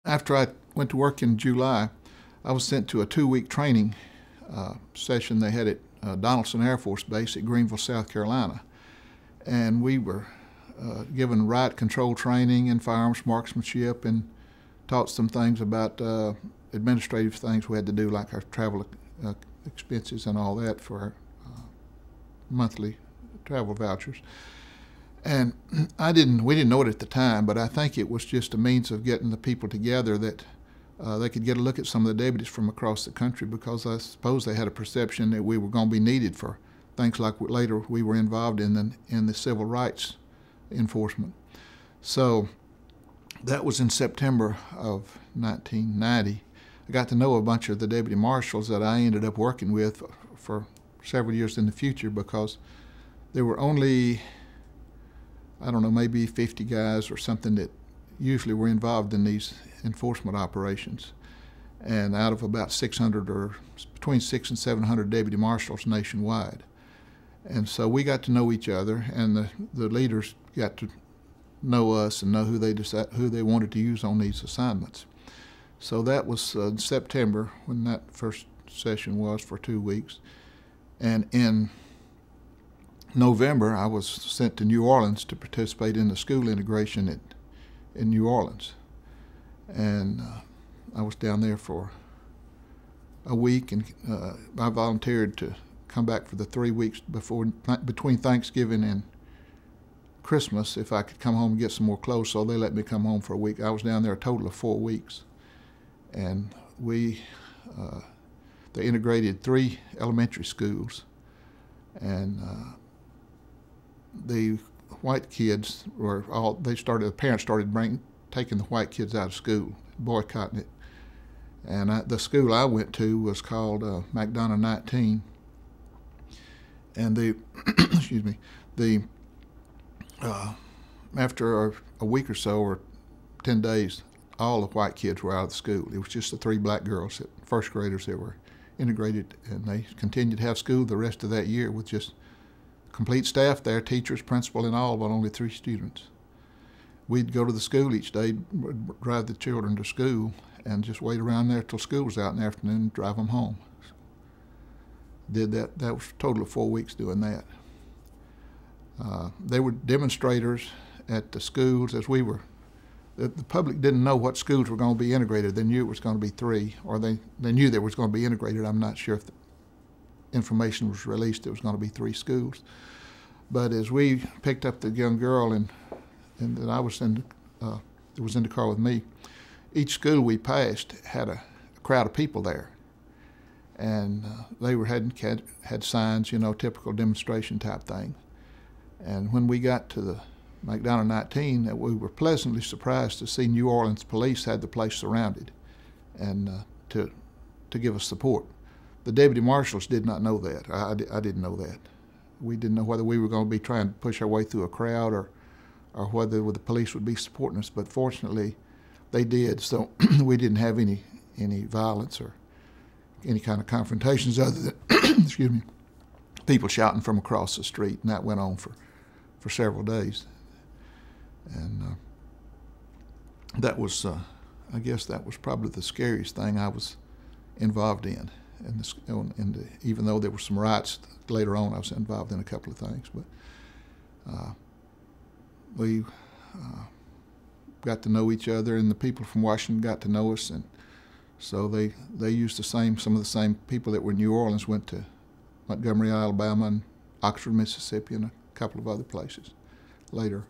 After I went to work in July, I was sent to a 2-week training session they had at Donaldson Air Force Base at Greenville, South Carolina. And we were given riot control training in firearms marksmanship and taught some things about administrative things we had to do, like our travel expenses and all that for our monthly travel vouchers. And we didn't know it at the time, but I think it was just a means of getting the people together that they could get a look at some of the deputies from across the country, because I suppose they had a perception that we were going to be needed for things like later we were involved in the civil rights enforcement. So that was in September of 1990. I got to know a bunch of the deputy marshals that I ended up working with for several years in the future, because there were only, I don't know, maybe 50 guys or something that usually were involved in these enforcement operations. And out of about 600 or between 600 and 700 deputy marshals nationwide. And so we got to know each other, and the leaders got to know us and know who they wanted to use on these assignments. So that was September when that first session was for 2 weeks. And in November, I was sent to New Orleans to participate in the school integration in New Orleans. And I was down there for a week, and I volunteered to come back for the 3 weeks between Thanksgiving and Christmas if I could come home and get some more clothes, so they let me come home for a week. I was down there a total of 4 weeks. And they integrated 3 elementary schools, and the white kids were the parents started taking the white kids out of school, boycotting it. And the school I went to was called McDonough 19. And excuse me, after a week or so, or 10 days, all the white kids were out of the school. It was just the 3 black girls, first graders, that were integrated, and they continued to have school the rest of that year with just complete staff there, teachers, principal, and all, but only 3 students. We'd go to the school each day, drive the children to school, and just wait around there till school was out in the afternoon and drive them home. Did that. That was a total of 4 weeks doing that. They were demonstrators at the schools as we were. The public didn't know what schools were going to be integrated. They knew it was going to be 3, or they knew there was going to be integrated. I'm not sure if the information was released it was going to be 3 schools. But as we picked up the young girl and that I was that was in the car with me, each school we passed had a crowd of people there, and they had signs, you know, typical demonstration type thing. And when we got to the McDonough 19, we were pleasantly surprised to see New Orleans police had the place surrounded, and to give us support. The deputy marshals did not know that. I didn't know that. We didn't know whether we were going to be trying to push our way through a crowd or whether the police would be supporting us. But fortunately, they did. So we didn't have any violence or any kind of confrontations other than excuse me, people shouting from across the street, and that went on for several days. And that was, I guess that was probably the scariest thing I was involved in. Even though there were some riots later on, I was involved in a couple of things. But we got to know each other, and the people from Washington got to know us, and so they used some of the same people that were in New Orleans went to Montgomery, Alabama, and Oxford, Mississippi, and a couple of other places later.